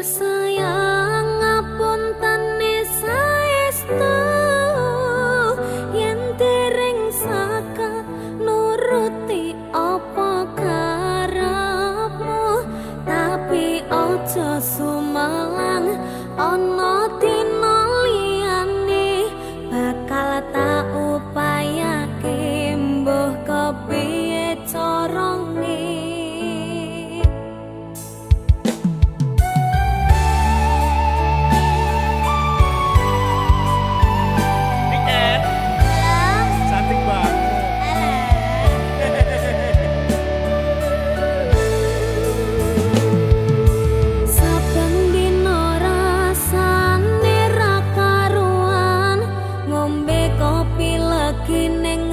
sayang ngapuntene saestu yen dereng saka nuruti apa karepmu tapi aja sumalang ana dina liyane bakal tak upayake mbuh kepiye carane.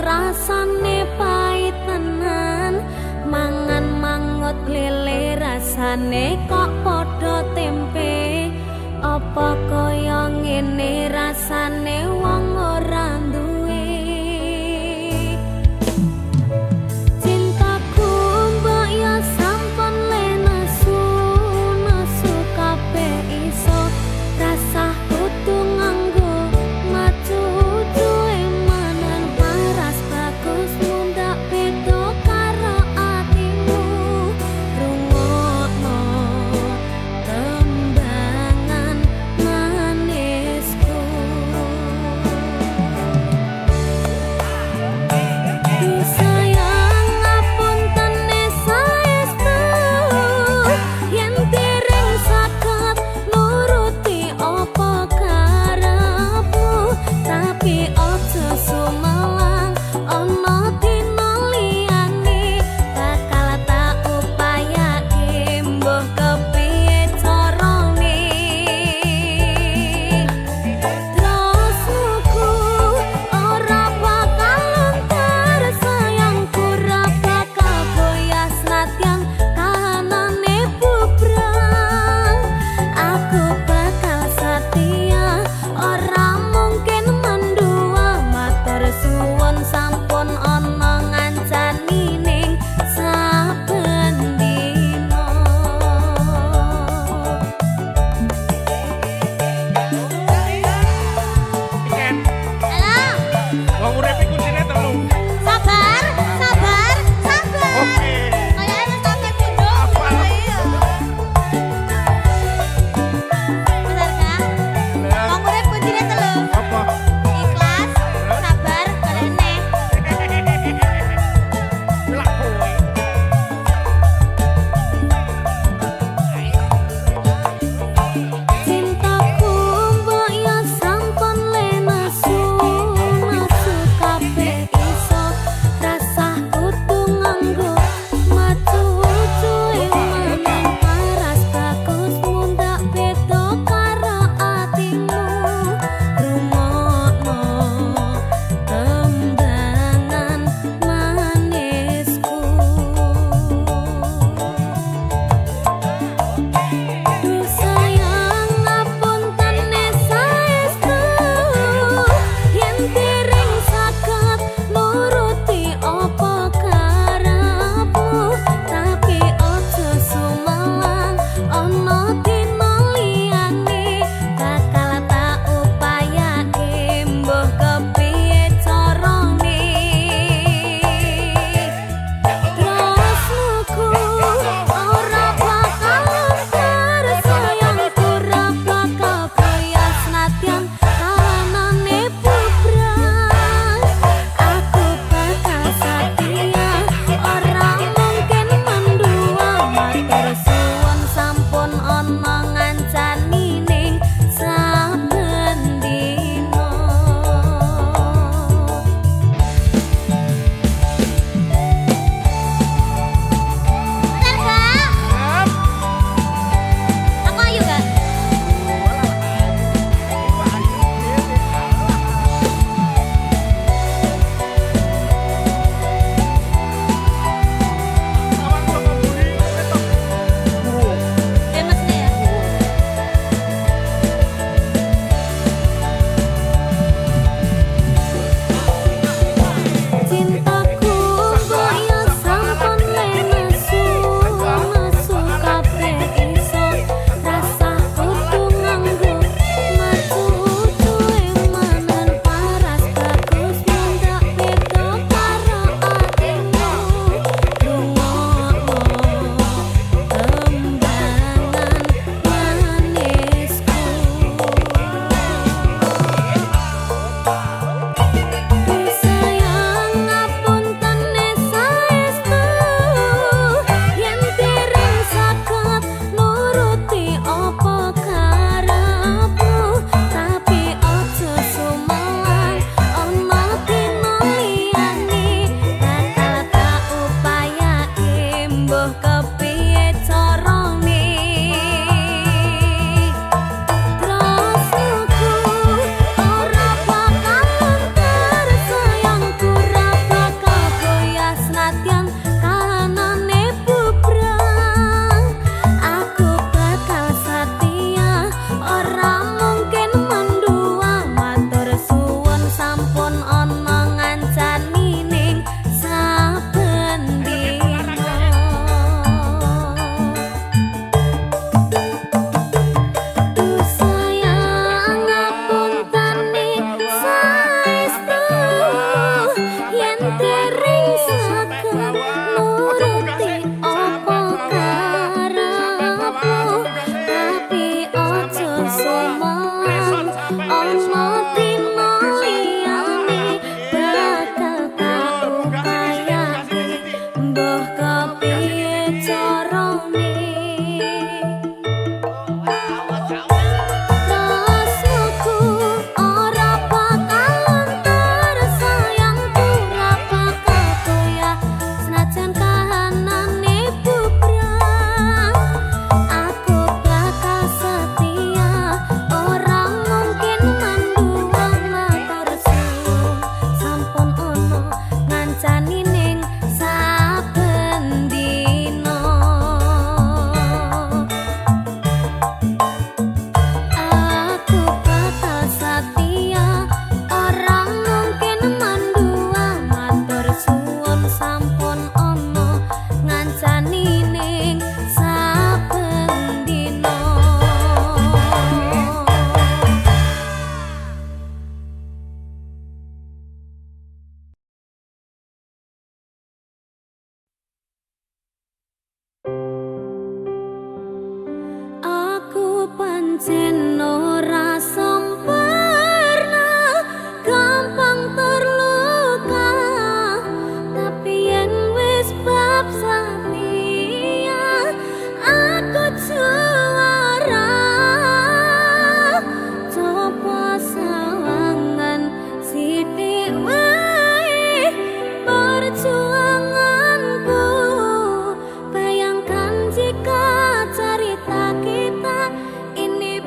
Rasane pahit tenan mangan mangut lele rasane kok padha tempe apa kaya ngene rasane wong ora duwe cintaku mbok ya sampun lenesu nesu kabeh iso rasah kudu nganggo maju Bayangkan jika cerita kita ini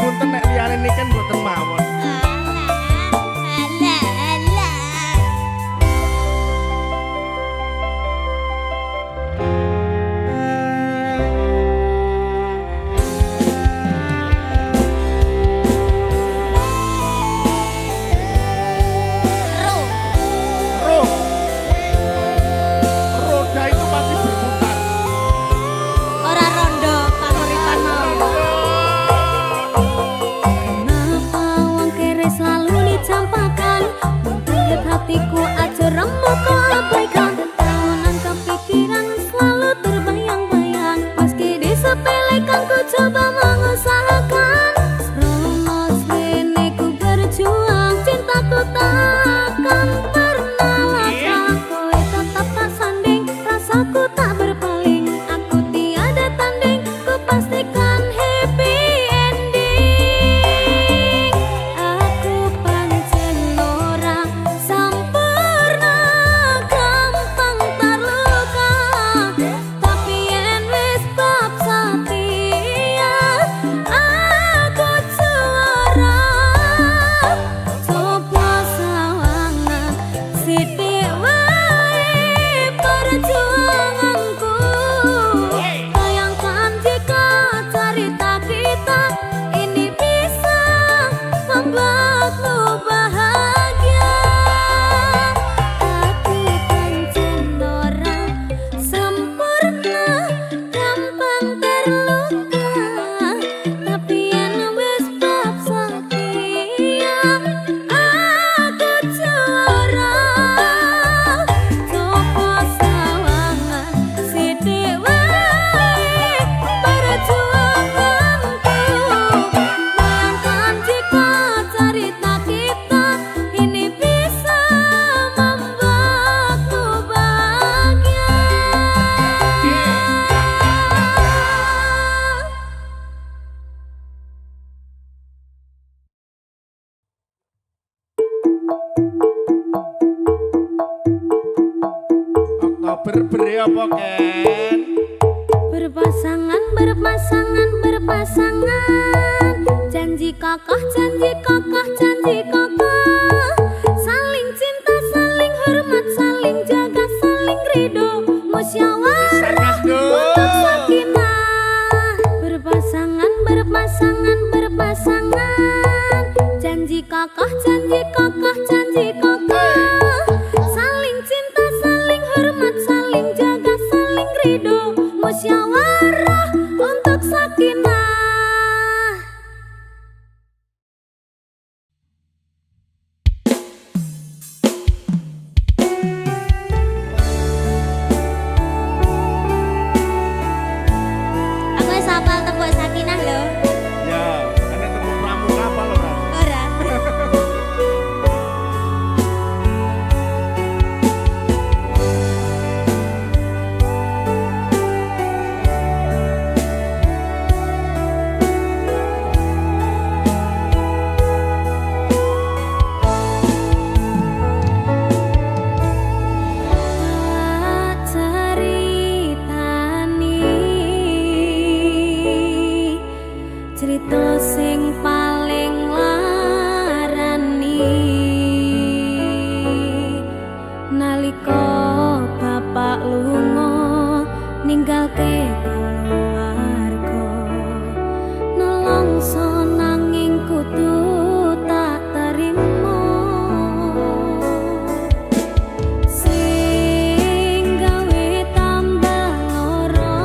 ngapunten nek liyane niken mboten mawon. Roda itu pasti berputar. Ora rondo pamuritan mau. Kenapa wong kere selalu dicampakan? Menggeget hatiku aja remuk kok abaikan. Tahunan kepikiran selalu terbayang-bayang. Meski disepelekan ku coba mengusahakan. Romos rene ku berjuang, cintaku takkan pernah latah. Kowe tetap tak sanding, rasaku tak berpaling. Aku tiada tanding, ku pastikan happy ending. Aku pancen ora sempurna, gampang terluka. Tapi yen wis bab setia, aku juara. Coba sawangan sithik wae perjuanganku. Bayangkan jika cerita kita ini bisa membuatmu bahagia. Aku pancen ora sempurna, gampang terluka. Tapi yen wis bab setia, aku juara. Coba sawangan sithik wae perjuanganku. Bayangkan jika cerita kita ini bisa membuatmu bahagia. Oktober beri apa Ken? Berpasangan, berpasangan, berpasangan. Janji kakak, janji kakak, janji kakak. Saling cinta, saling hormat, saling jaga, saling ridho, musyawarah Sangat untuk dong. sakinah. Berpasangan, berpasangan, berpasangan. Janji kakak, janji kakak, janji kakak. Saling cinta, saling hormat, saling jaga, saling ridho, musyawarah untuk sakinah. Aku wis hafal tembok sakinah lho. Ya, ana temu pramuka apa lho, Ran? Ora. Cerita sing paling larani nalika bapak lunga ninggalke keluarga. Nelongso nanging kudu tak terima. Sing gawe tambah lara,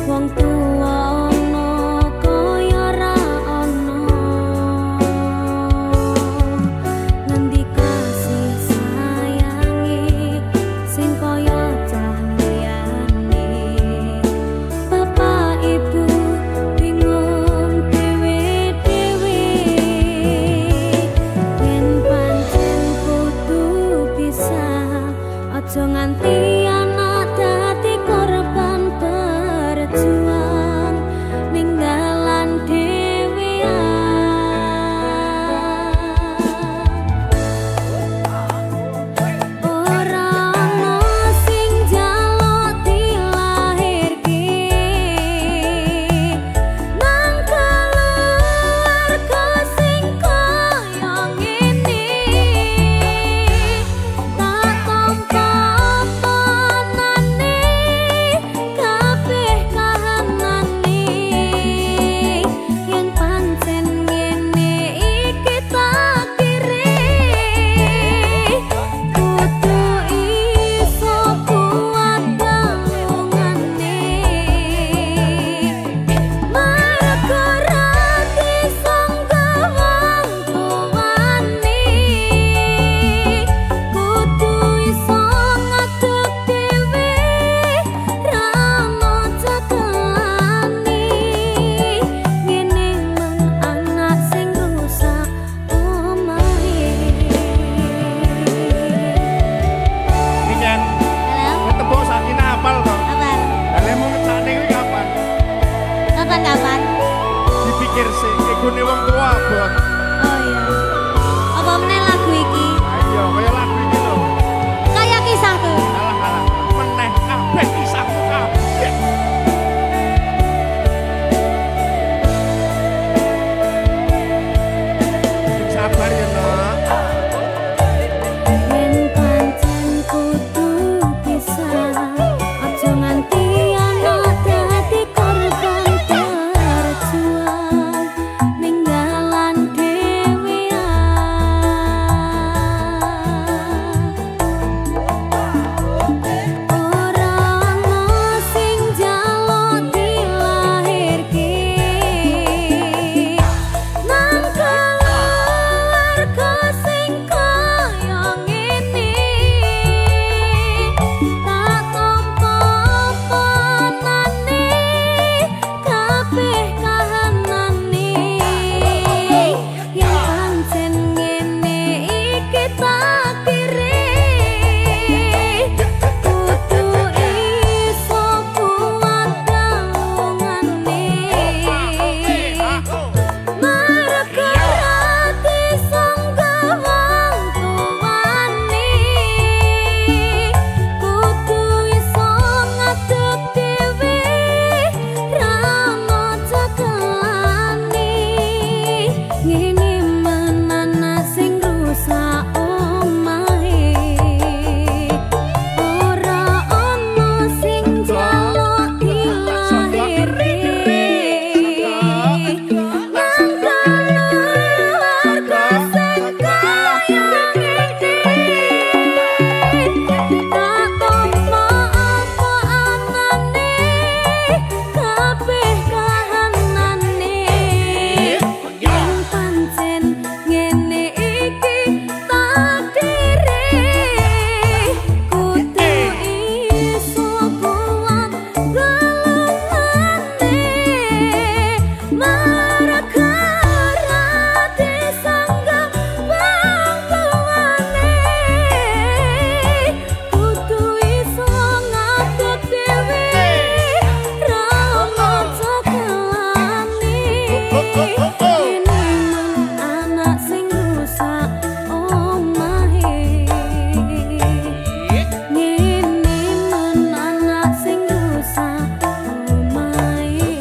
wong tuwa ono kaya ra ono. Ngendi kasih sayangi sing kaya cah mikir sih, igune wong tua abot. Oh iya. Apa meneh lagu iki? Ayo, kaya lagu ini lho. Kayak kisahku. Alah, meneh kabeh kisahku kabeh. Sabar ya, Nok. Yen pancen kudu pisah, aja nganti ana dadi korban berjuang ninggalan ora ana sing njaluk dilahirke nang keluarga sing kaya ngene tak tampa panane kabeh kahanane yen pancen ngene iki takdire kudu iso kuat dalungane Marga ati sanggawang tuwane kudu iso ngadeg dhewe ra moco kelane ngene menana sing rusak omahe ora ono sing njaluk dilahirke nang keluarga sing kaya ngene tak tampa apa anane kabeh kahanane yen pancen ngene iki takdire kudu iso kuat galungane marga rati sanggah bangtuane kudu iso ngadeg dhewe ra moco kelane ini anak sing rusak omahe ngene anak sing rusak omahe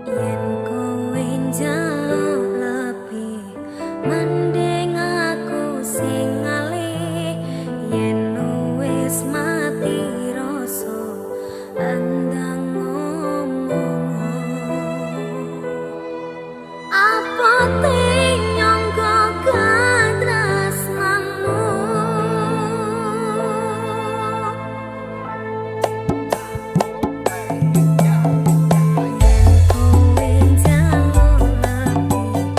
yen kowe njaluk lebih mending aku sing ngalih yen wis mati rasa andang ngomong apa nyangka katresnanmu kowe njaluk lebih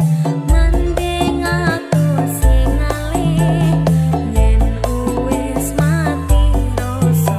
mending aku sing ngalih yen wis mati rasa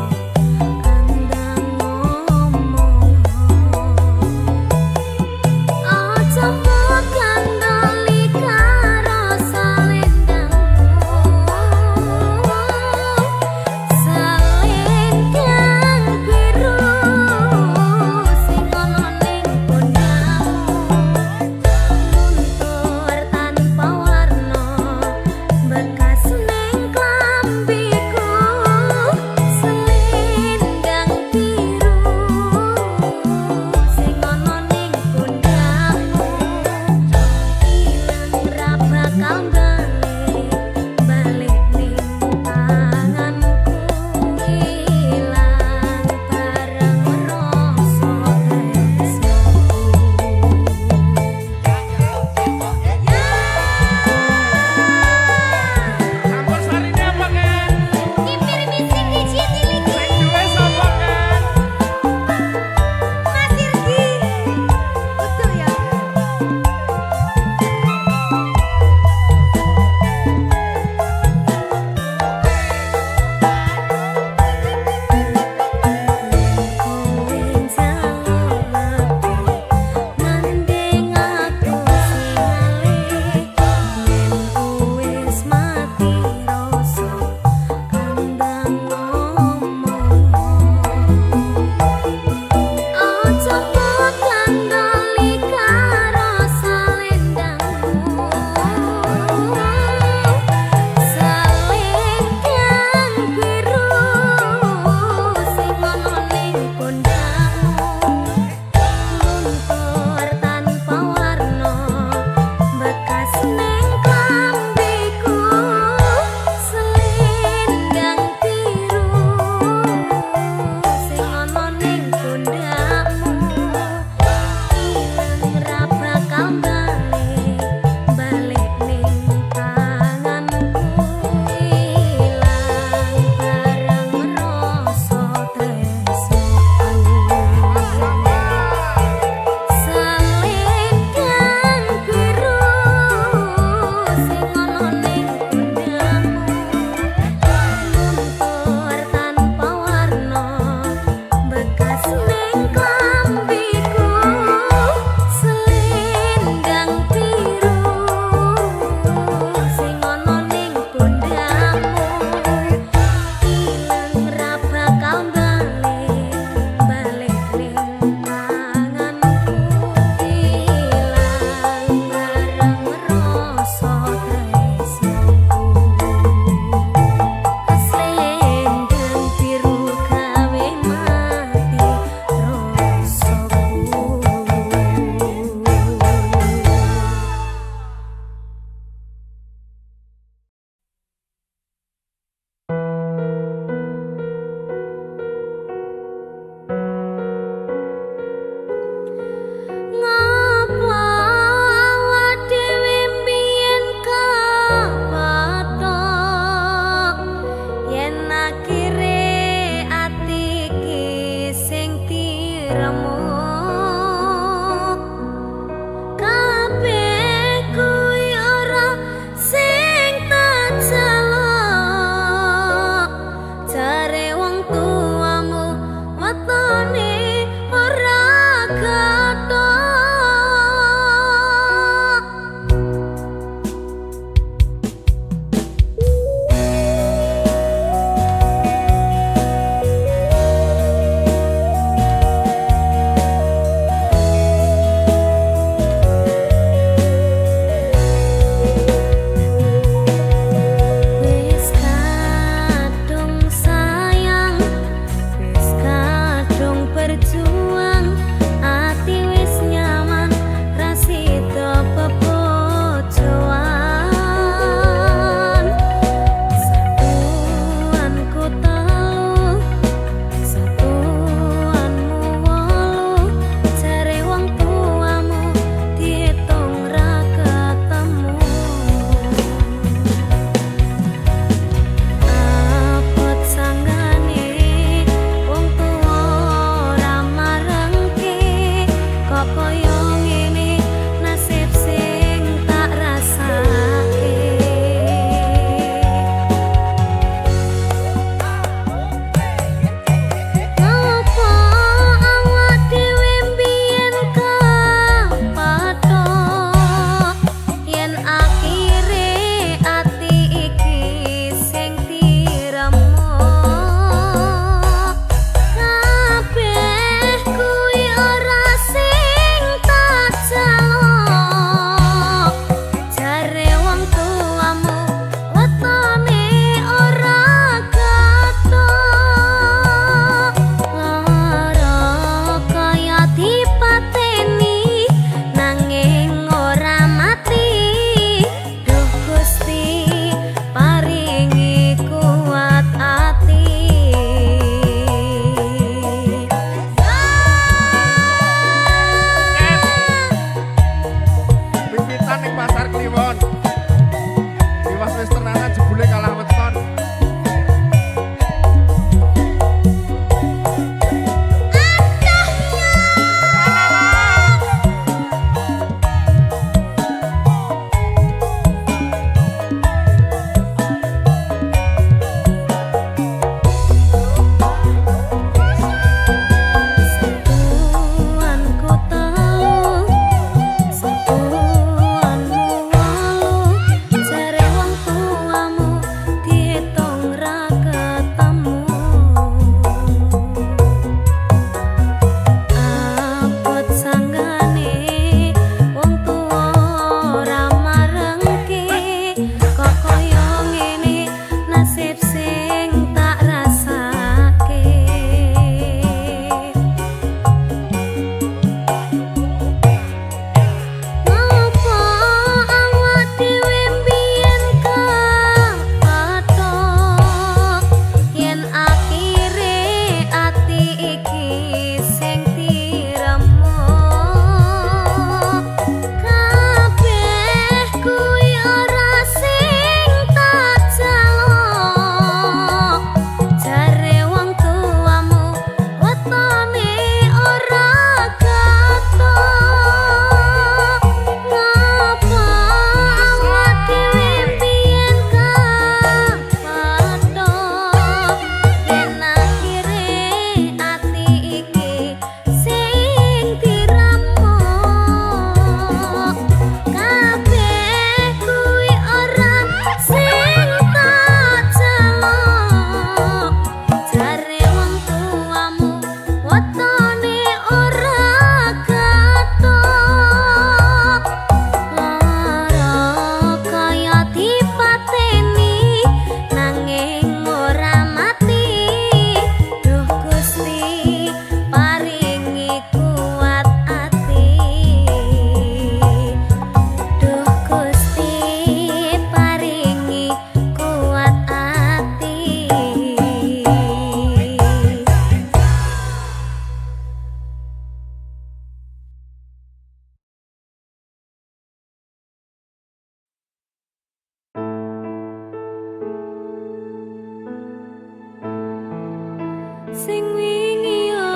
sing wingi yo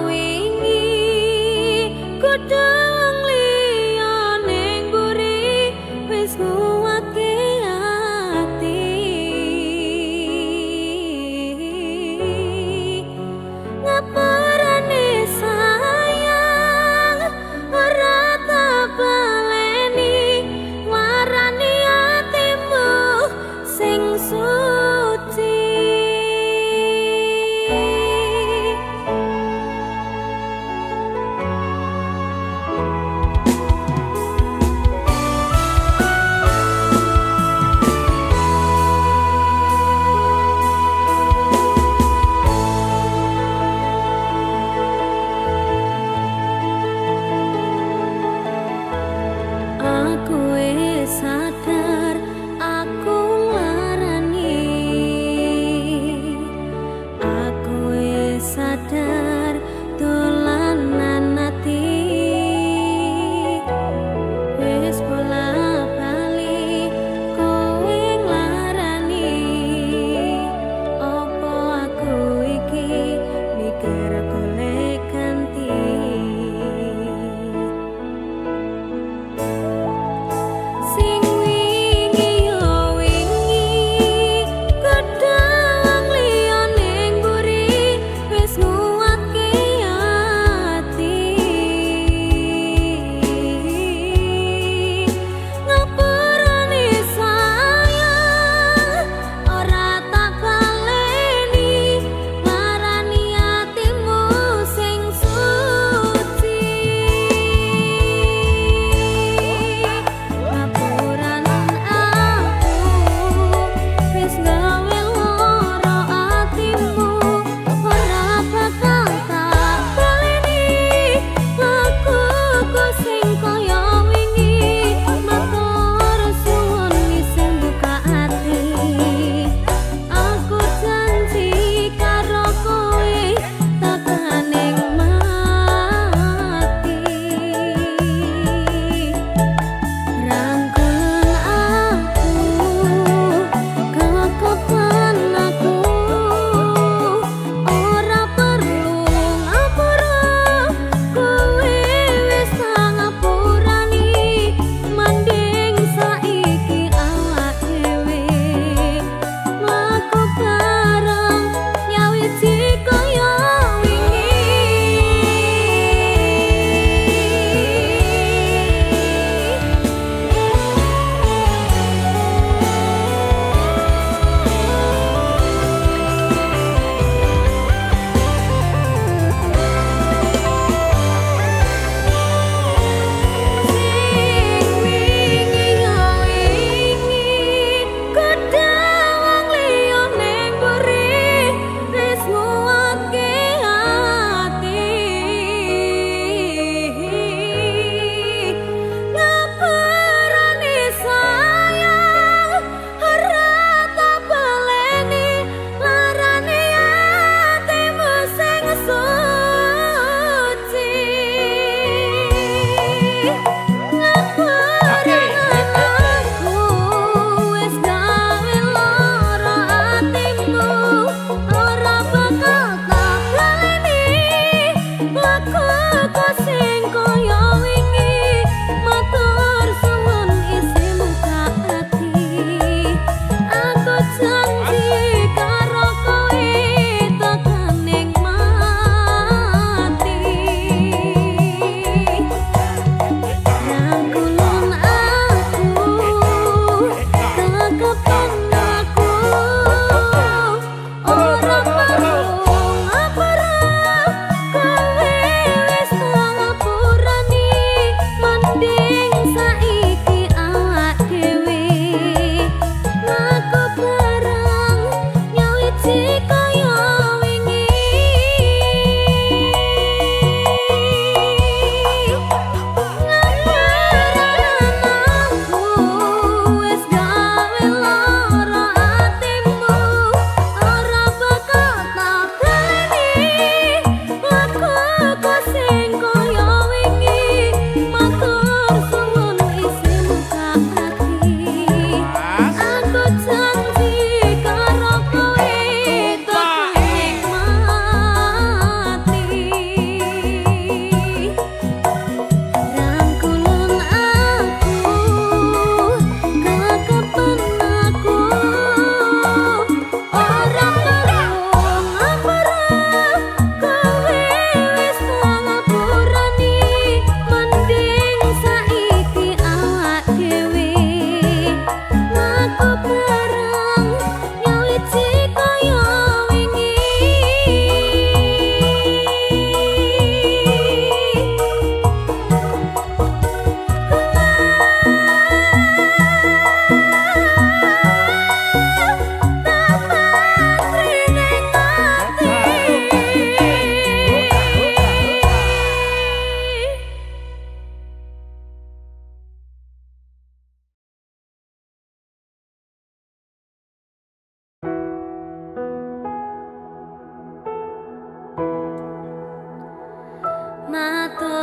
wingi kudu wong liya ning mburi wis nguwake ati ngapurane sayang ora tak baleni warani atimu sing suci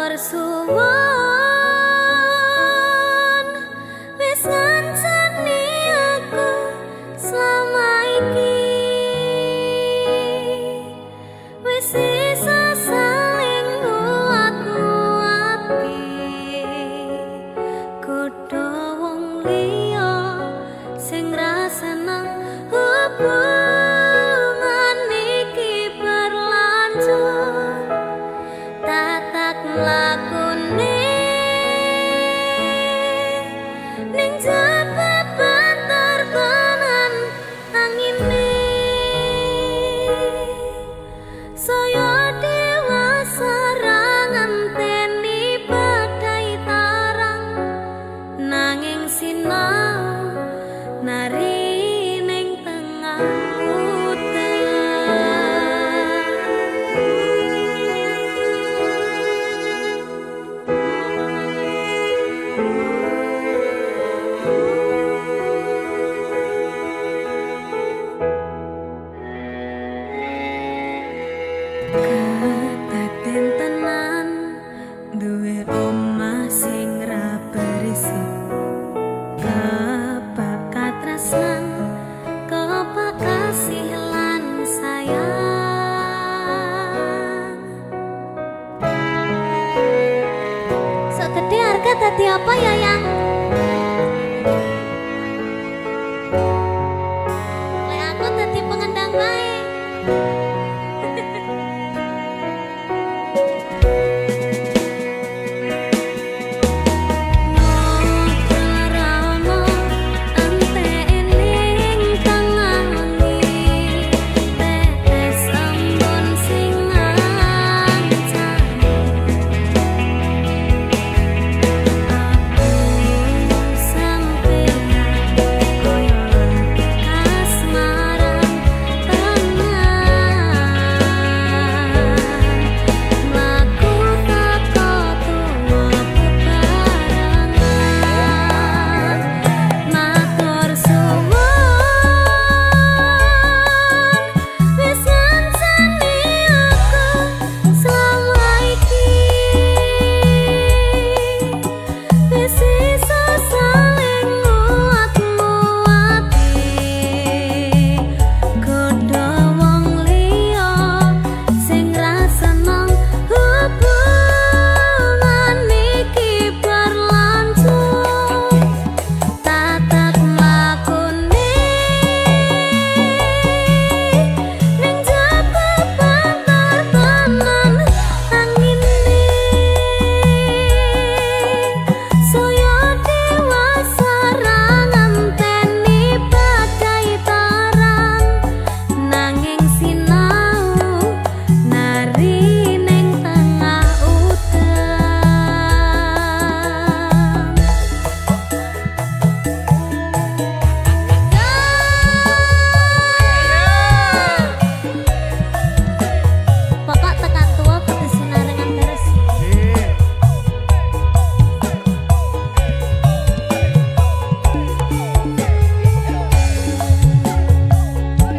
matur suwun wis ngancani aku selama iki wis iso saling nguat-nguati kudu wong liya sing ra seneng hubungan iki berlanjut tatak lakune ning jaba banter tenan angine saya dewasa ra ngenteni badai tarang nanging sinau nari ning tengah udan. Kadaden tenan duwe omah sing ra berisik kebakat tresnan kebakat kasih lan sayang sok gede harga tadi apa ya yang lek aku tadi pengendang bae.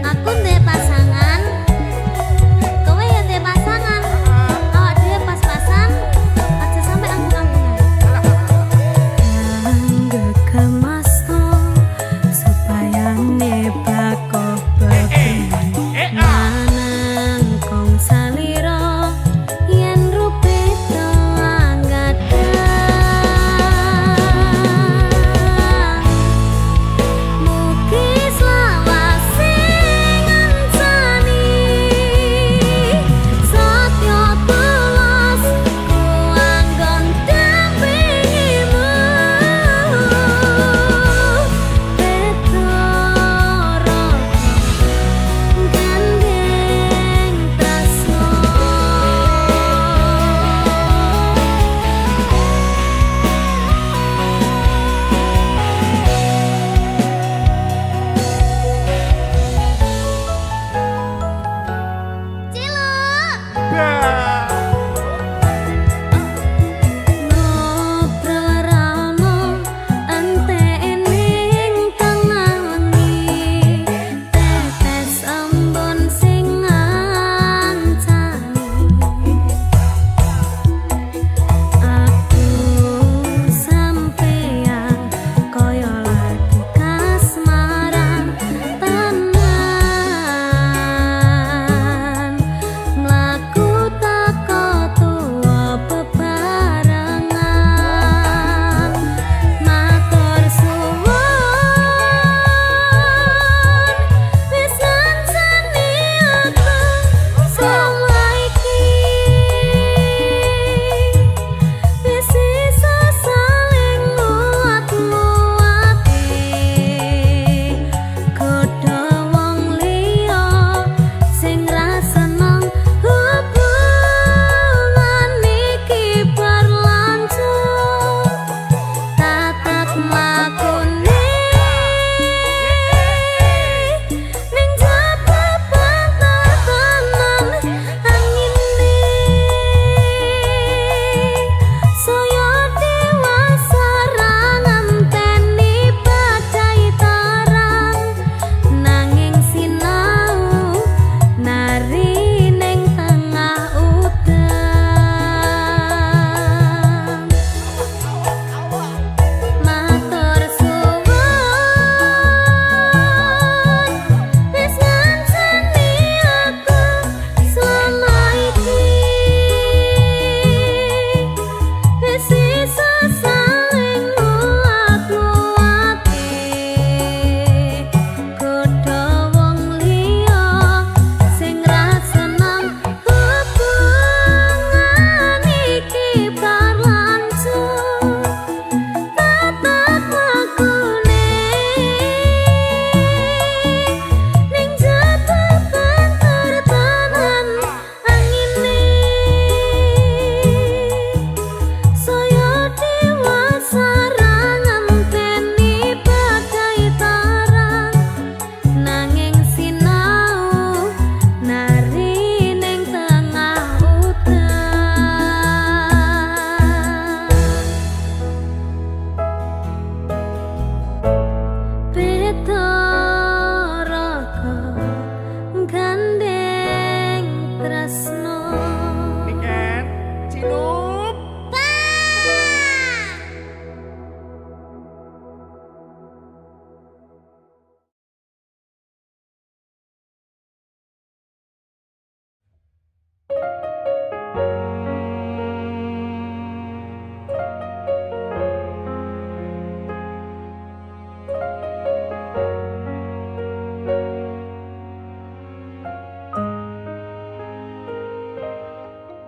Aku ndek pasangan, kowe ya ndek pasangan.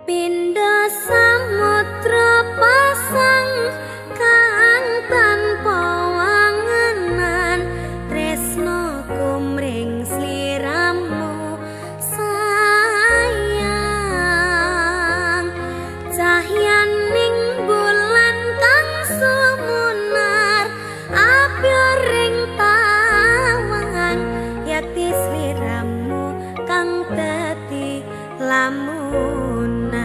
Pindha samudra pasang kang tanpa wangenan tresno kumring sliramu sayang cahyaning bulan kang sumunar api ring tawang yakti sliramu kang dadi lamunan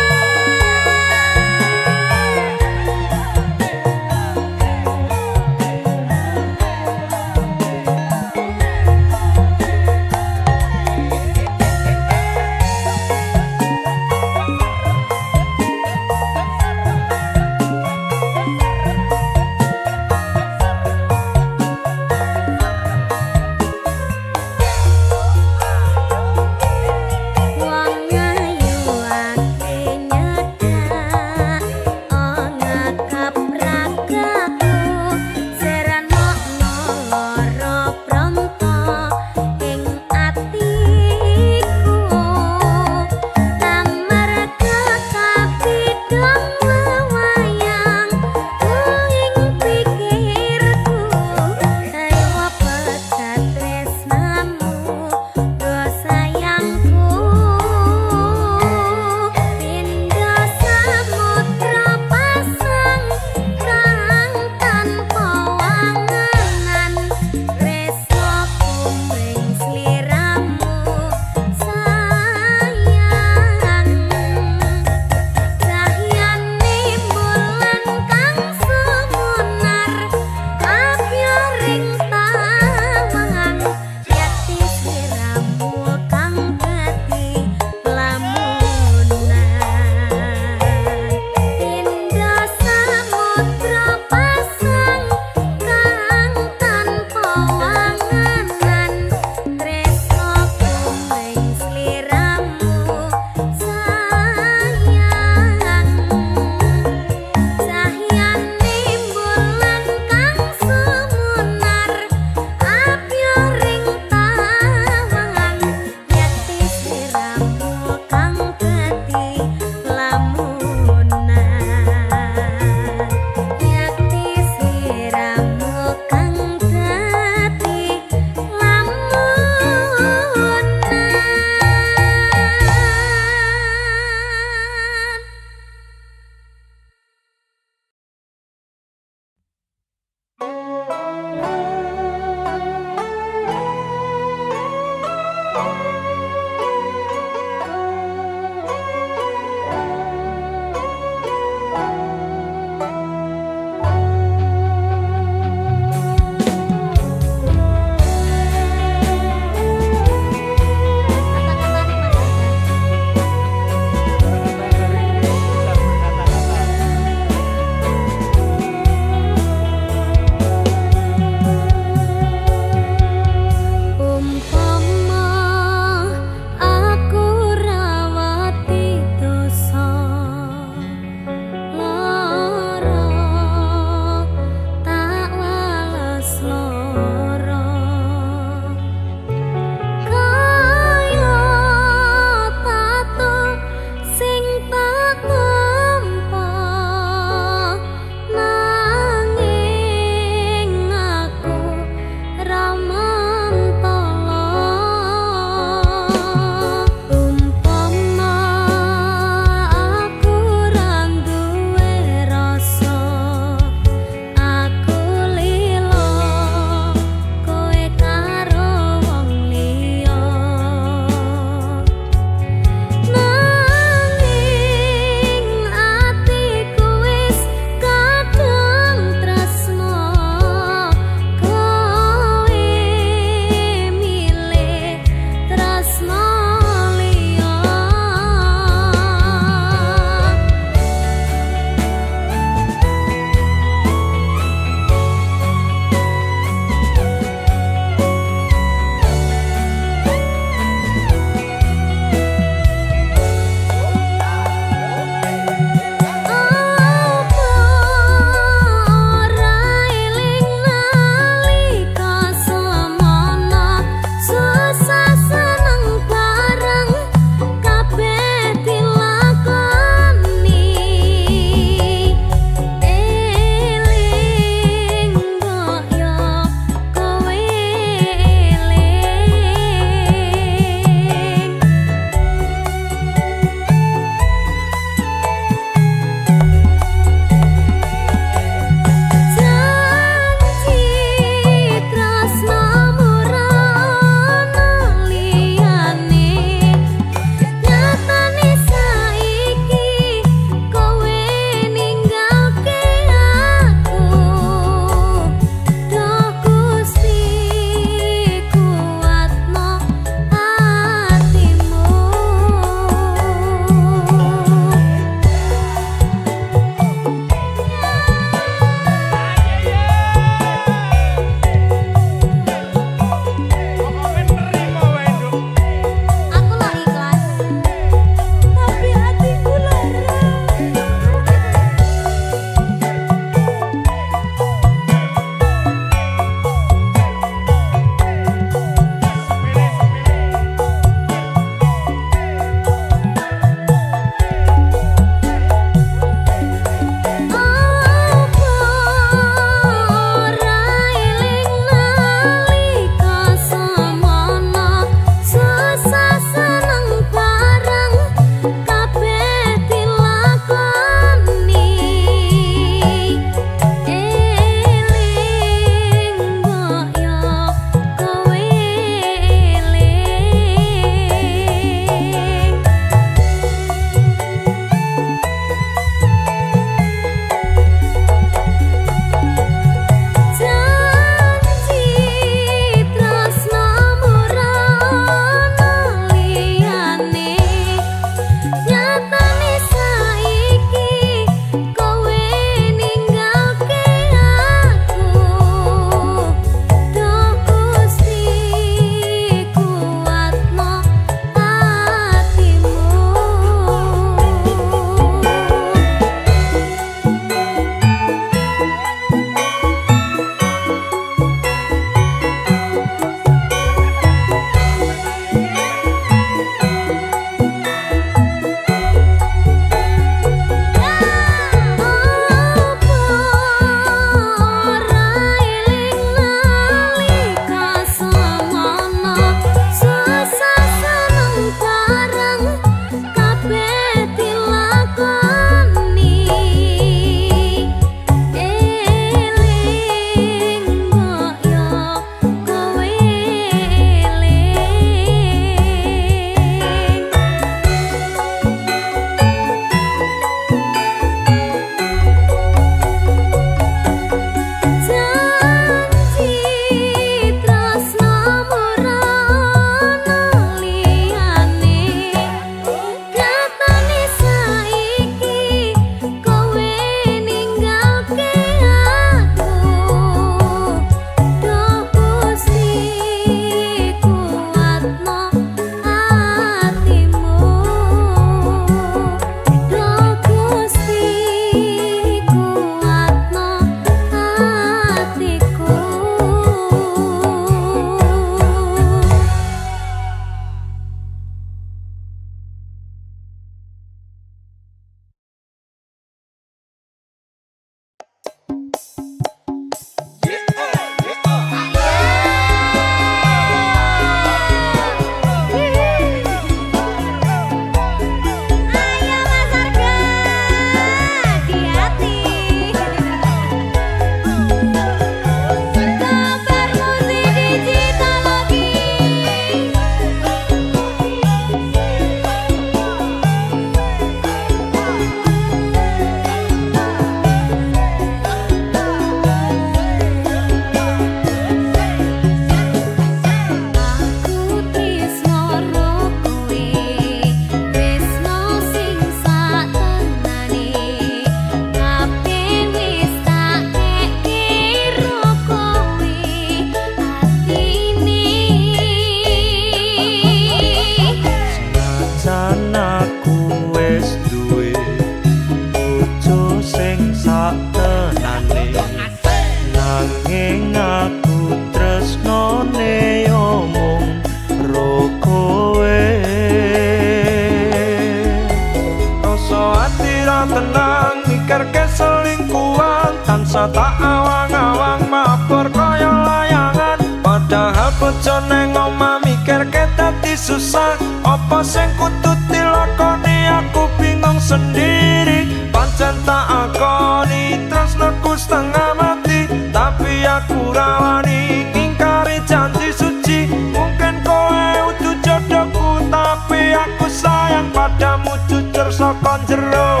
ora tenang mikir keselingkuhan tansah tak awang-awang mabur kaya layangan padahal bojone ngomah mikir dadi susah apa sing kudu dilakoni aku bingung sendiri pancen tak akoni tresnaku setengah mati tapi aku rawani ngingkari janji suci mungkin kowe udah jodohku tapi aku sayang padamu jujur saka jero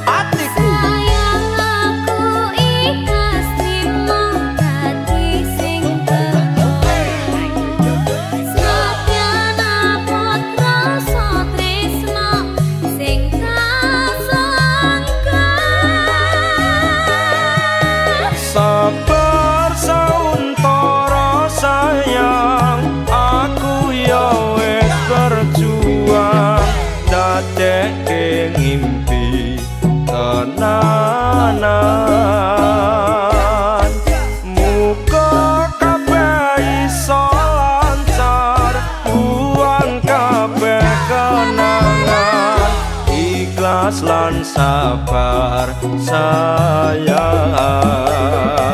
atiku sayang aku ikhlas trimo dadi sing Senajan apot rasa tresno sing tak sangka sabar sauntara sayang aku ya wis berjuang dadekke ngimpi tenanan muga kabeh iso lancar buang kabeh kenangan ikhlas lan sabar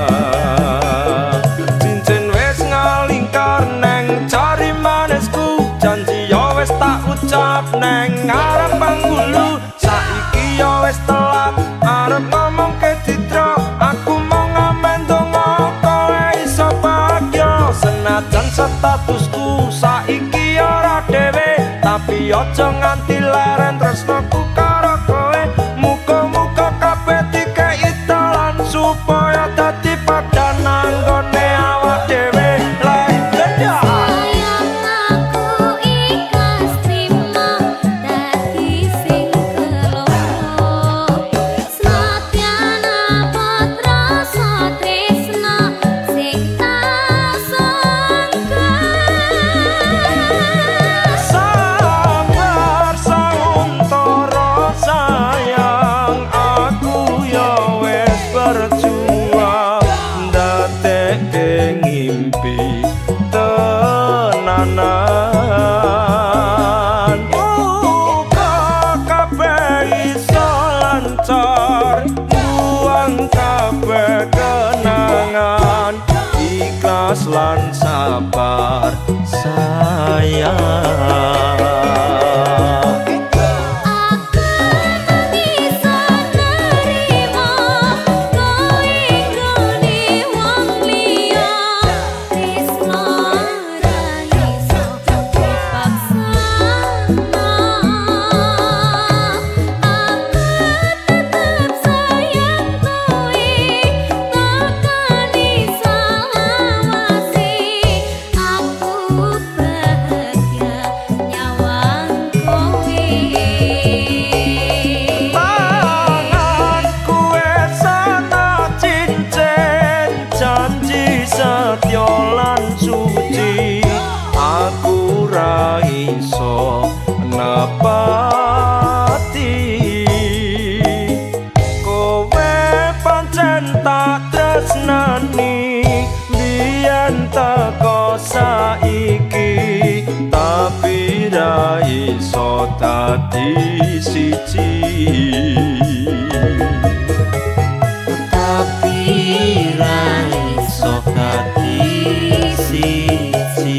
sayang cincin wis ngalingkar neng jari manisku janji ya wis tak ucap neng ngarep panggulu saiki ya wis telat arep ngomong ke Citra aku mau ngamen donga kowe iso bahagia senajan statusku saiki ora dhewe tapi aja nganti leren tresnaku karo kowe muga-muga kabeh dikei dalan supaya dadi padha nanggone awak dhewe lae beda sayang aku ikhlas trimo dadi sing Senajan apot rasa tresno sing tak sangka sabar sauntara sayang aku ya wis berjuang ndadekke ngimpi tenanan muga kabeh iso lancar buang kabeh kenangan ikhlas lan sabar sayang aku bisa nerimo kowe nggone wong liya tresno ora iso dipaksana aku tetep sayang kowe takani sawasi aku bahagia nyawang kowe tanganku wis ana cincin janji setya lan suci aku ra iso nepati kowe pancen tak tresnani biyen teko saiki tapi ra iso dadi siji tapi ra iso dadi siji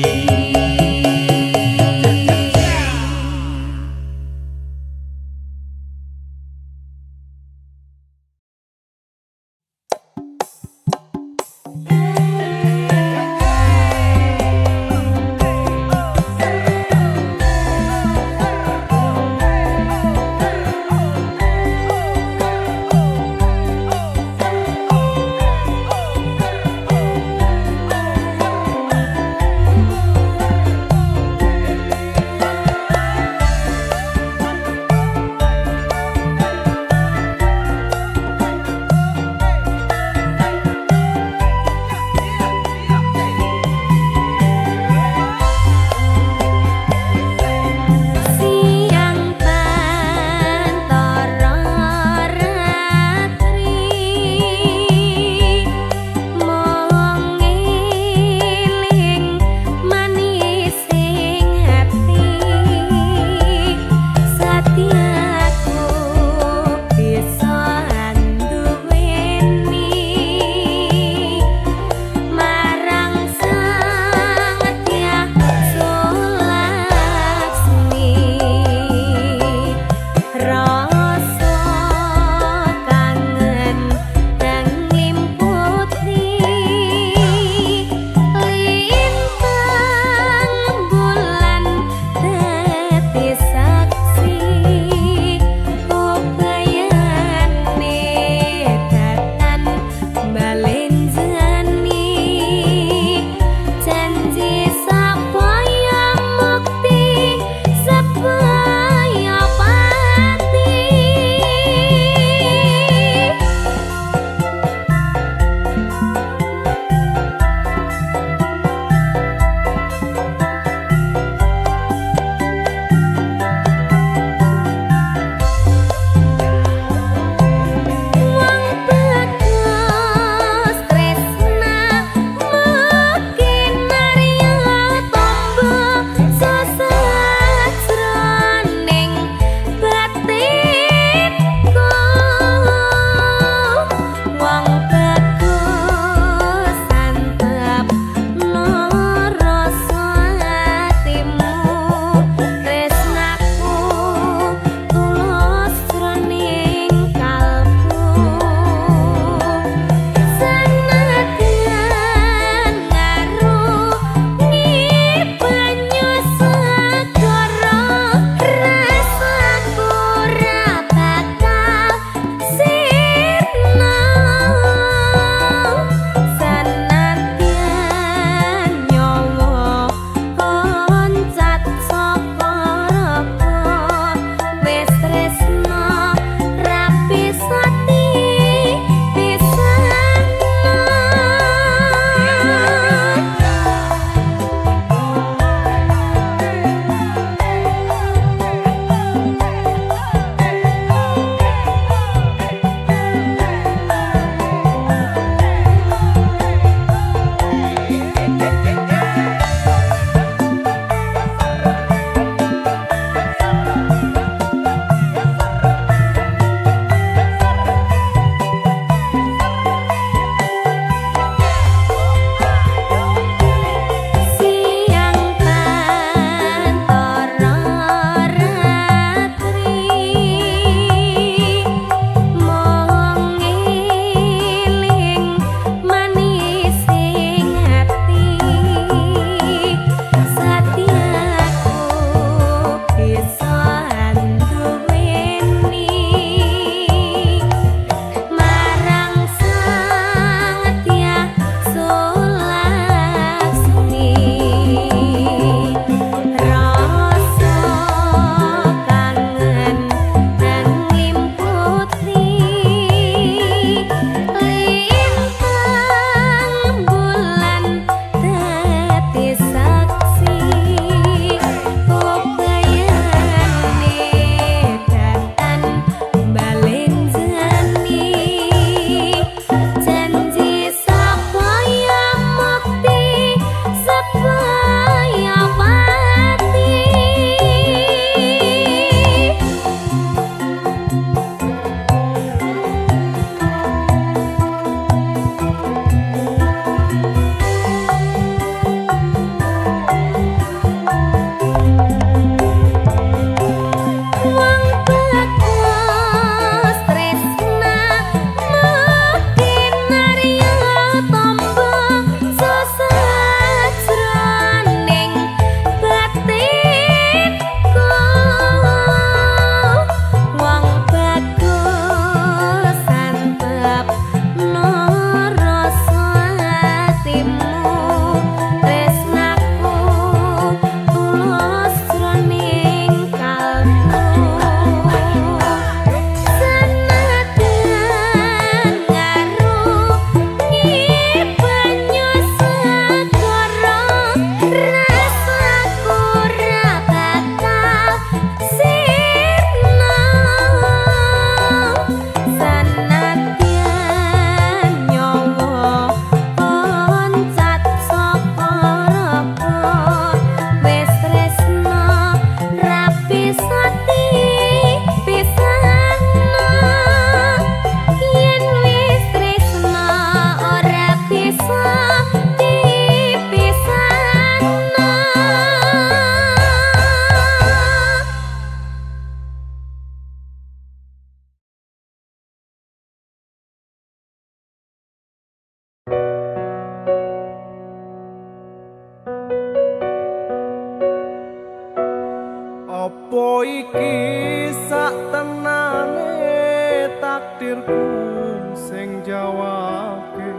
takdirku sing jawabke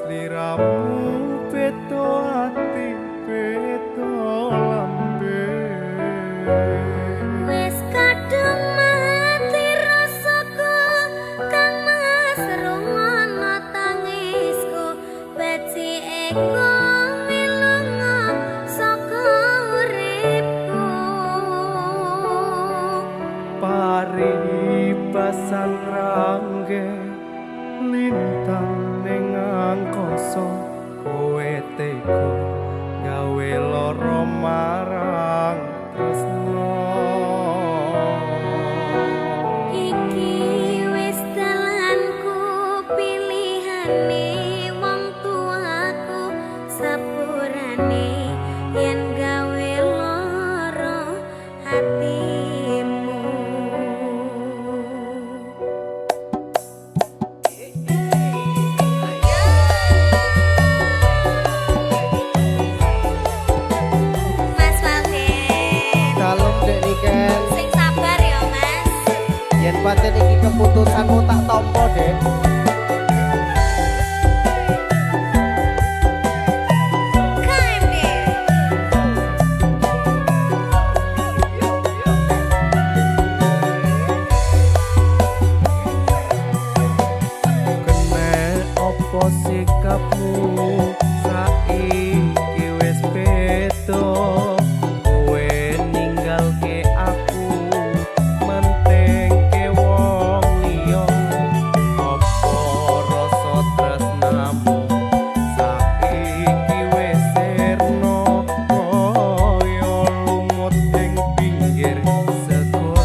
sliramu beda ati beda lambe Wis kadung mati rasaku kang mas rungono tangisku beci eko milungo saka uripku pari pasan rangge lintang ning angkasa kowe tega gawe lara marang tresno iki wis dalanku pilihane wong tuaku sepurane yen gawe lara hatimu Mas Walden Dalem Dek Niken. sing sabar ya Mas Yen pancen iki keputusanmu tak tampa, Dek. KMD kene opo sikapmu saiki wis beda kowe ninggalke aku mentengke wong liya opo rasa tresnamu saiki wis sirna kaya lumut ing pinggir segara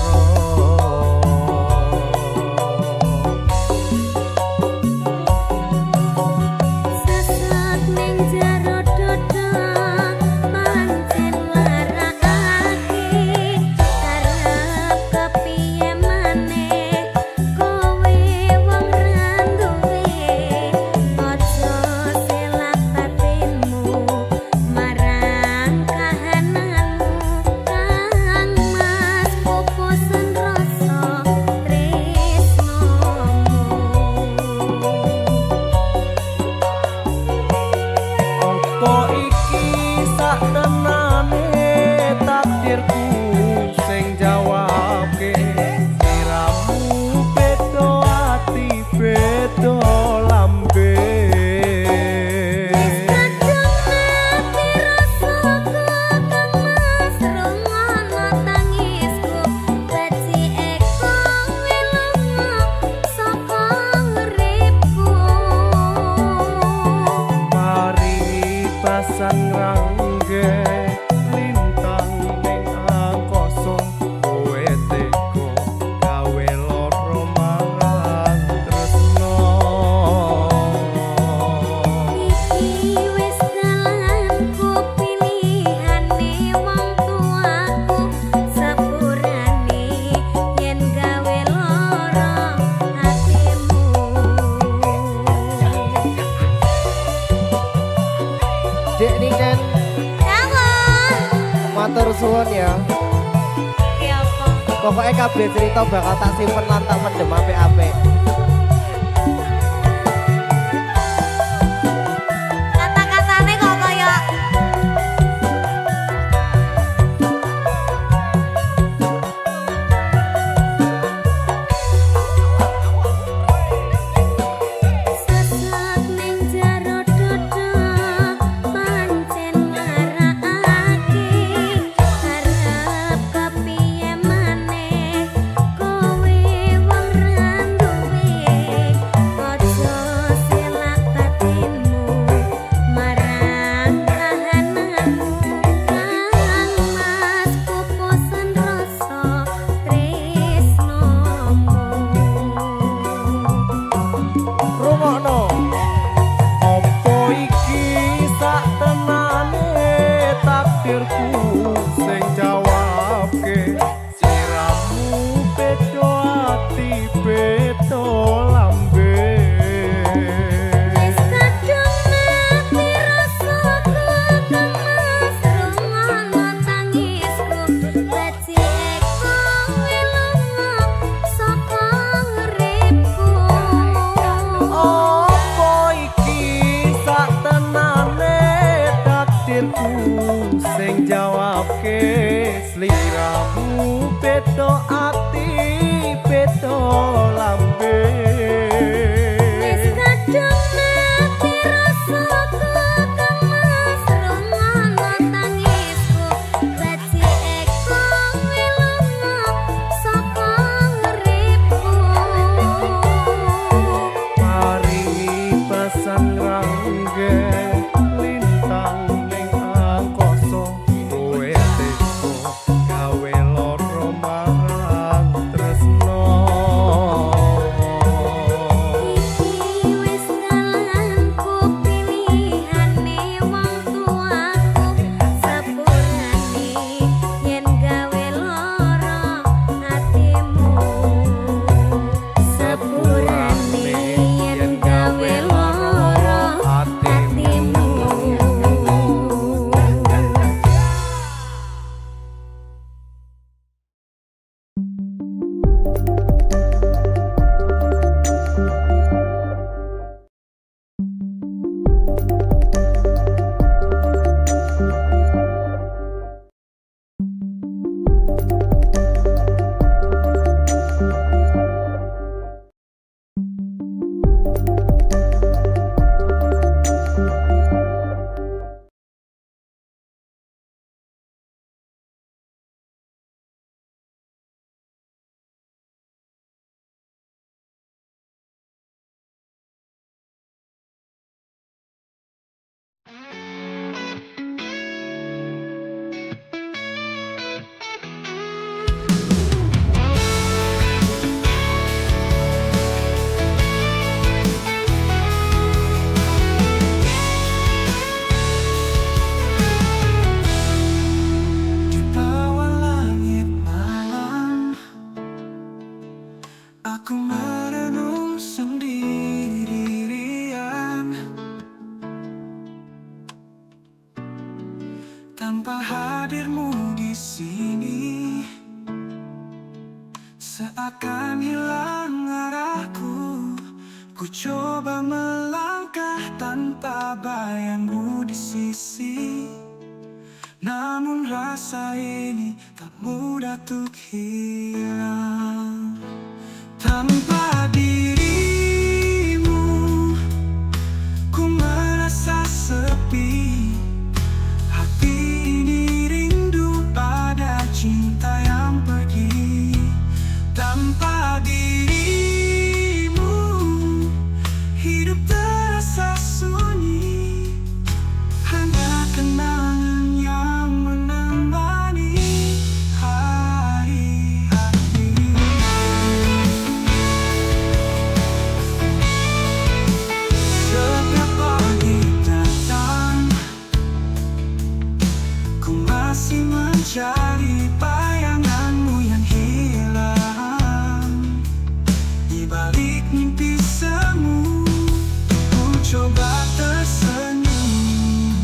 Sesat ning jero dodo pancen larakake arep kepiye maneh kowe wong randuwe aja selak batinmu marang kahananmu kang mas pupusen rasa tresnomu Opo iki saktenane takdirku sing jawabke sliramu beda ati beda lambe Kadung mati rasaku kang mas rungono tangisku beci eko milungo saka uripku mari pasang rangge lintang ning angkasa kowe tega gawe lara marang tresno Iki wis dalanku pilihane wong tuaku sepurane yen gawe lara hatimu Dek Niken, Dawuh matur suwun ya. ki apa Pokoknya kabeh cerita bakal tak simpen lan tak pendem apik-apik. kata-katane kok kaya Sesat ning jero dodo pancen larakake arep kepiye maneh kowe wong randuwe bedo ati bedo lambe Wis kadung mati rasaku kang masrungono tangisku bajikku wilunga saka uripku paringi pasang rangge lintang ning angkasa kowe teko gawe loro marang tresno iki wis ngalanku pilihane wong tuaku sepurane yen gawe lara hatimu sepurane yen gawe lara hatimu Di bawah langit malam, aku merenung sendirian tanpa hadirmu di sini, seakan hilang arahku. Ku coba melangkah tanpa bayangmu di sisi. Namun rasa ini tak mudah untuk hilang. Tanpa dirimu, ku merasa sepi. Hati ini rindu pada cinta yang pergi. Tanpa dirimu, hidup terasa sunyi. Hanya kenangan yang menemani hari-hari. Setiap pagi datang, ku masih mencari bayanganmu yang hilang. Di balik mimpi semu, ku coba tersenyum.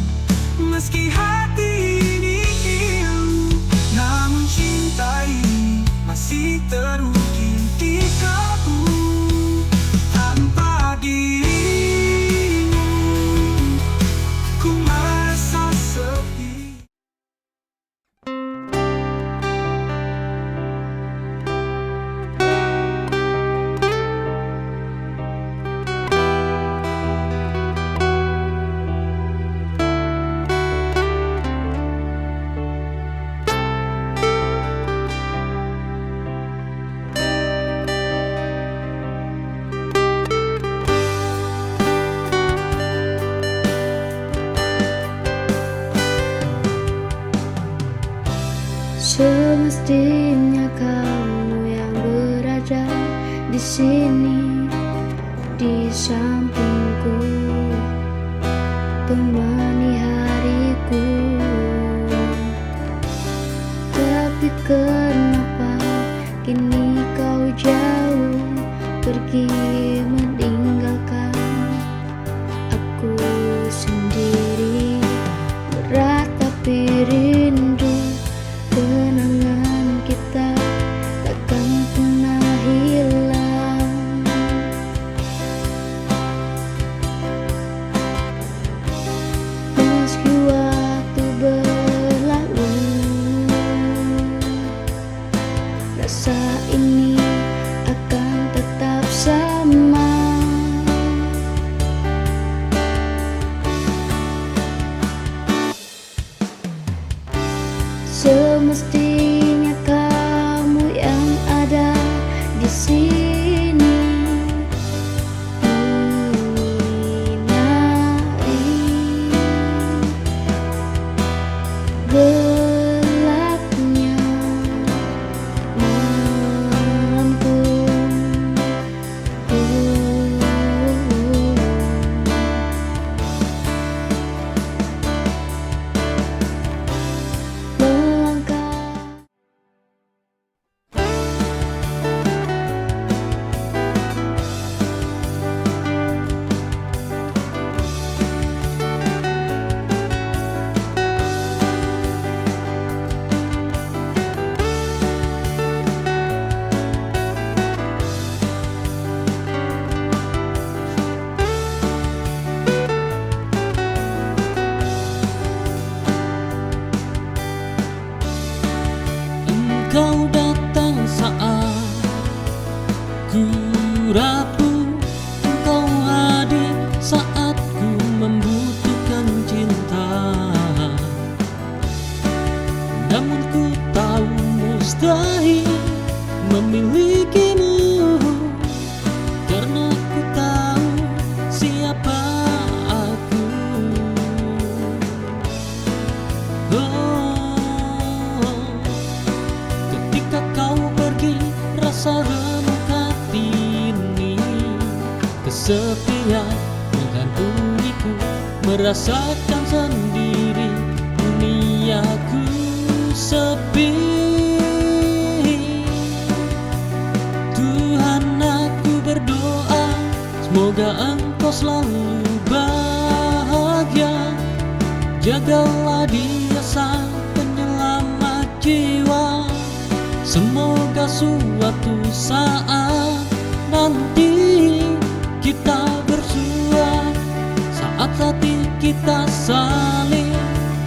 Meski hati ini hilang, namun cinta ini masih terukir di kalbu. Tanpa dirimu, ku merasa sepi. Semestinya kamu yang berada di sini, di sampingku, temani hariku. Tapi kenapa kini kau jauh pergi meninggalkan aku sendiri? Berat tapi rindu, kenangan kita takkan pernah hilang. Meski waktu berlalu, mustahil memilikimu, karena ku tahu siapa aku. Oh, ketika kau pergi, rasa remuk hati ini, kesepian menghantuiku, merasakan sendiri duniaku sepi. Tuhan, aku berdoa semoga Engkau selalu bahagia. Jagalah dia sang penyelamat jiwa. Semoga suatu saat nanti kita bersua, saat hati kita saling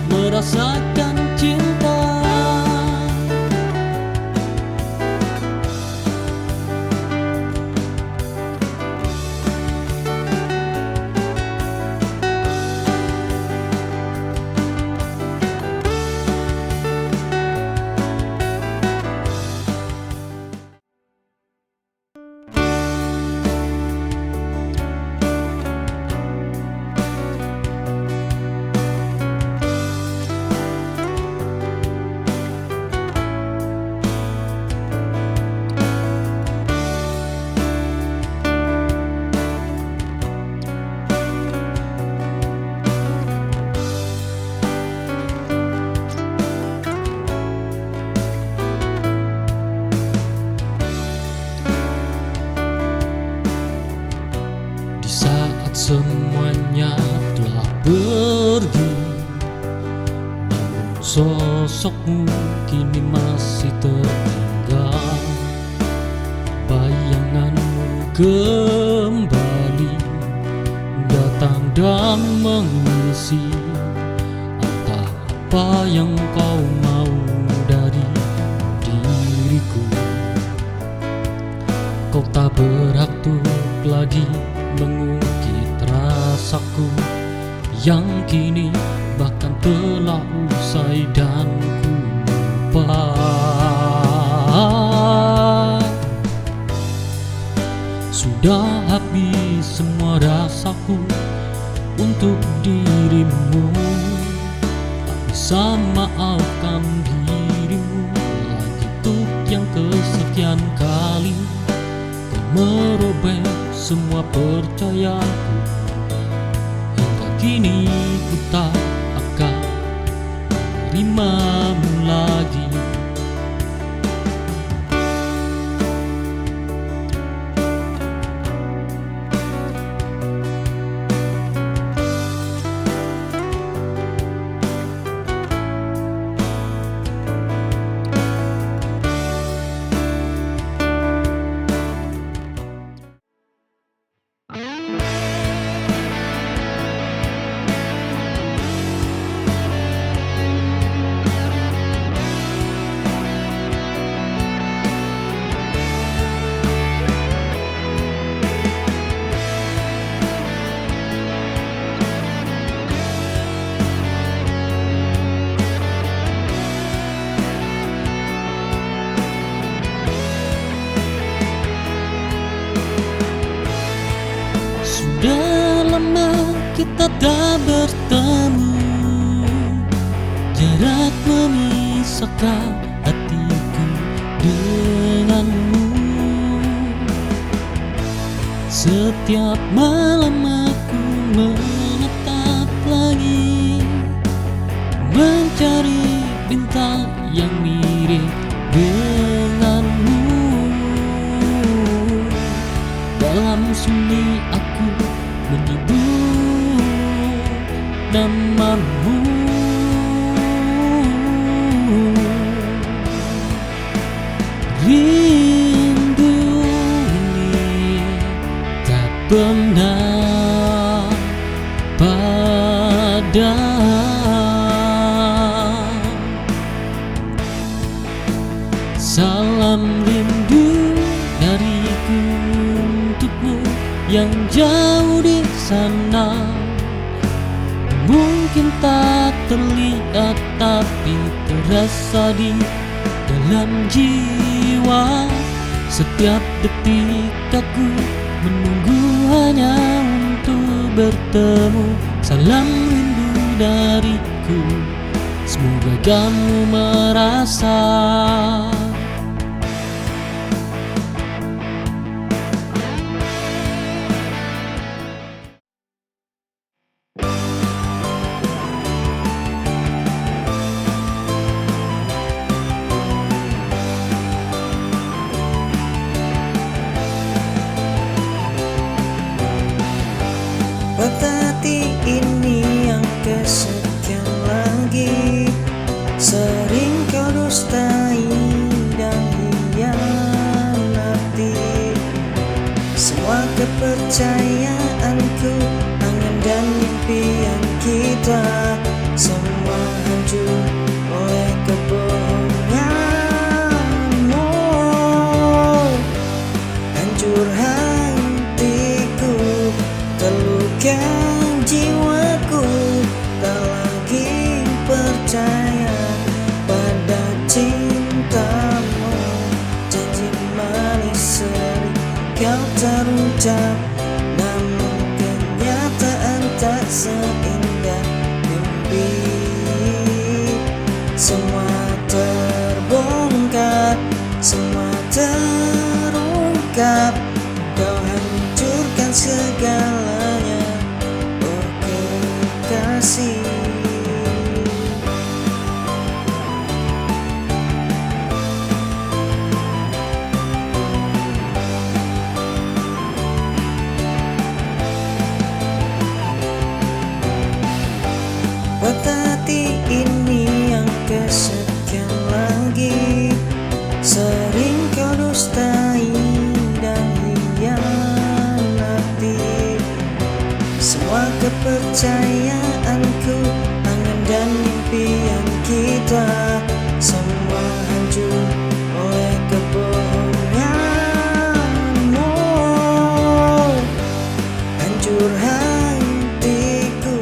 merasakan cinta. Semuanya telah pergi, namun sosokmu kini masih tertinggal. Bayanganmu kembali datang dan mengisi entah apa yang kau mau dari diriku. Kau tak berhak untuk lagi mengungkit rasaku yang kini bahkan telah usai dan ku lupa. Sudah habis semua rasaku untuk dirimu, tak bisa maafkan dirimu lagi untuk yang kesekian kali kau merobek semua percayaku. Hingga kini ku tak akan menerimamu lagi. Sudah lama kita tak bertemu, jarak memisahkan hatiku denganmu. Setiap malam aku menatap langit, mencari bintang yang mirip denganmu. Dalam sunyi aku menyebut namamu. Rindu ini tak pernah padam. Salam rindu dariku untukmu yang jauh di sana. Mungkin tak terlihat tapi terasa di dalam dalam jiwa. Setiap detik aku menunggu hanya untuk bertemu. Salam rindu dariku, semoga kamu merasa. Patah hati ini yang kesekian lagi, sering kau dustai dan hianati. Semua kepercayaanku, angan dan impian kita, semua hancur oleh kebohonganmu. Hancur hatiku, terluka jiwaku, tak lagi percaya pada cintamu. Janji manis sering kau terucap, namun kenyataan tak seindah mimpi. Semua terbongkar, semua terungkap, kau hancurkan segalanya, oh kekasih. Patah hati ini yang kesekian lagi, sering kau dustai dan hianati. Semua kepercayaanku, angan dan impian kita, semua hancur oleh kebohonganmu. Hancur hatiku.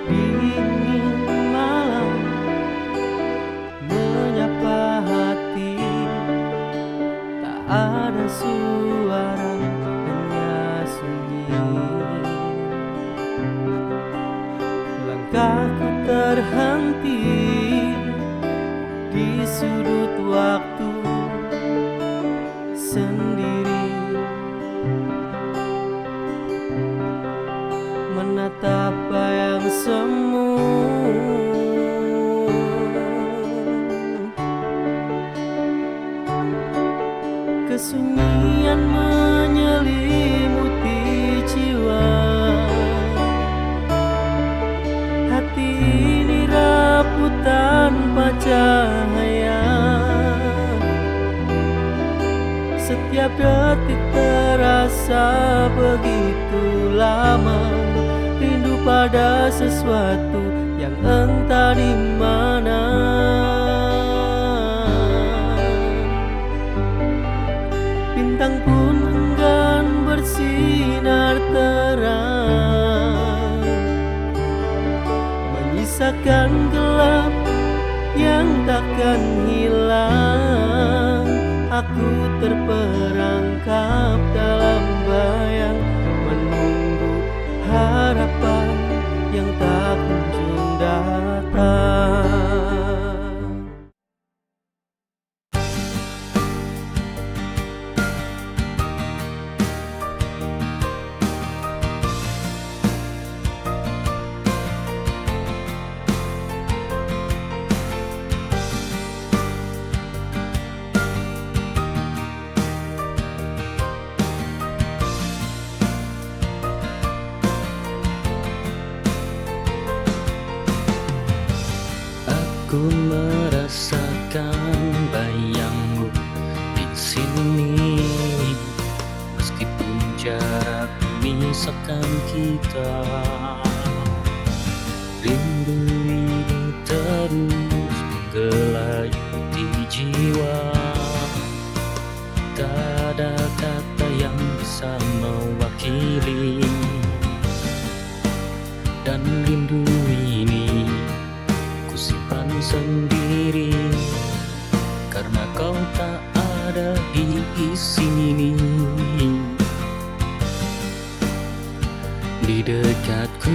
Dingin malam menyapa hati, tak ada suara, hanya sunyi. Langkahku terhenti di sudut waktu sendiri, menatap bayang semu. Kesunyian menyelimuti jiwa, hati ini rapuh tanpa cahaya. Setiap detik terasa begitu lama, rindu pada sesuatu yang entah di mana. Bintang pun enggan bersinar terang, menyisakan gelap yang takkan hilang. Aku terperangkap dalam bayang, menunggu harapan yang tak kunjung datang. Ku merasakan bayangmu di memisahkan kita. Rindu ini terus menggelayuti jiwa. Tak ada kata yang bisa mewakili. Dan rindu ini ku simpan sendiri, karena kau tak ada di sini. Di dekatku,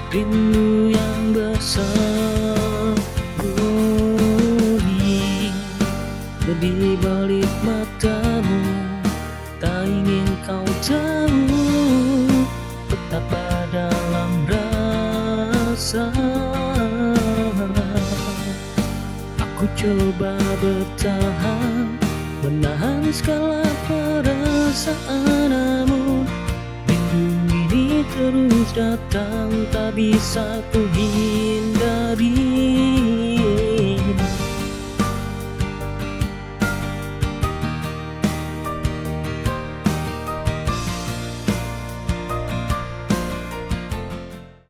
rindu yang bersembunyi di balik matamu. Tak ingin kau tahu betapa dalam rasa. Aku coba bertahan, menahan segala perasaan, namun rindu ini terus datang, tak bisa ku hindari.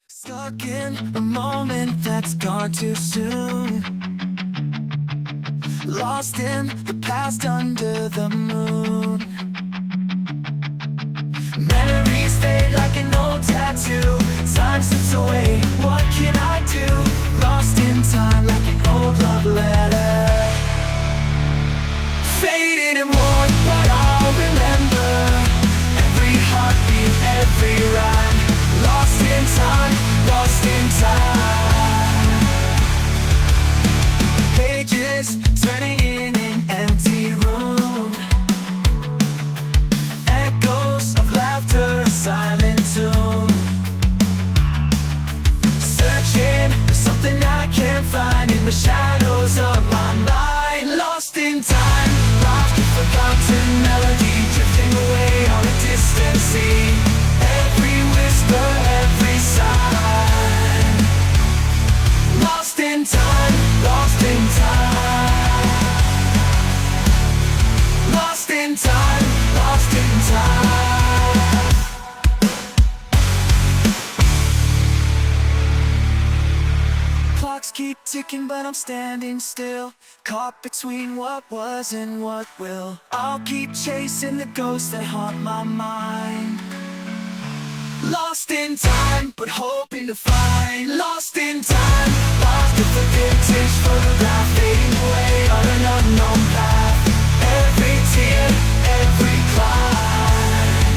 Stuck in a moment that's gone too soon. Lost in the past under the moon. Memories fade like an old tattoo. Time slips away, what can I do? Lost in time like an old love letter. Faded and worn, but I'll remember every heartbeat, every rhyme. Lost in time, lost in time. Pages turning in an empty room. Echoes of laughter, a silent tomb. Searching for something I can't find in the shadows of my mind. Lost in time, lost in forgotten melody, drifting away on a distant sea. Every whisper, every sign. Lost in time, lost in time. Lost in time, lost in time. Clocks keep ticking, but I'm standing still, caught between what was and what will. I'll keep chasing the ghosts that haunt my mind. Lost in time, but hoping to find. Lost in time, lost in the vintage photograph, fading away on an unknown path. Every tear, every climb.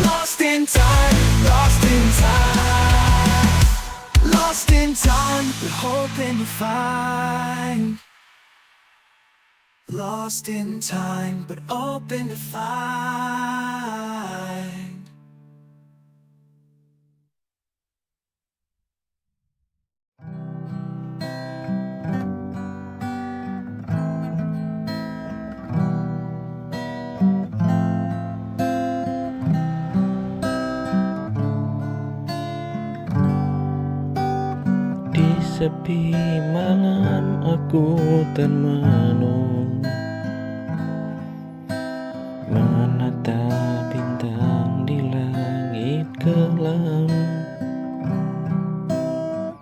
Lost in time, lost in time. Lost in time, but hoping to find. Lost in time, but open to find. Sepi malam aku termenung, menatap bintang di langit kelam,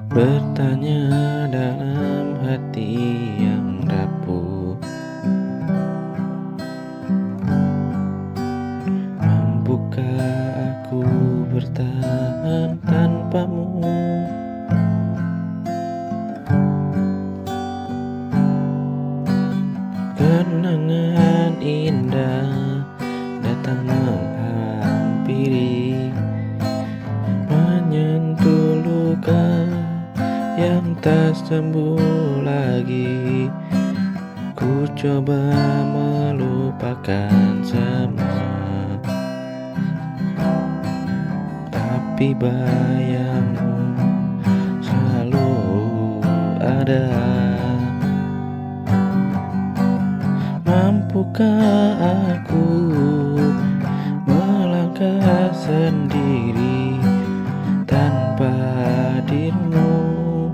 bertanya dalam hati yang rapuh, mampukah aku bertahan tanpamu? Kenangan indah datang menghampiri, menyentuh luka yang tak sembuh lagi. Ku coba melupakan semua, tapi bayangmu selalu ada. Mampukah aku melangkah sendiri tanpa dirimu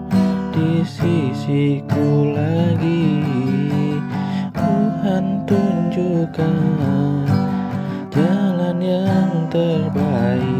di sini? sisiku lagi. Tuhan tunjukkan jalan yang terbaik.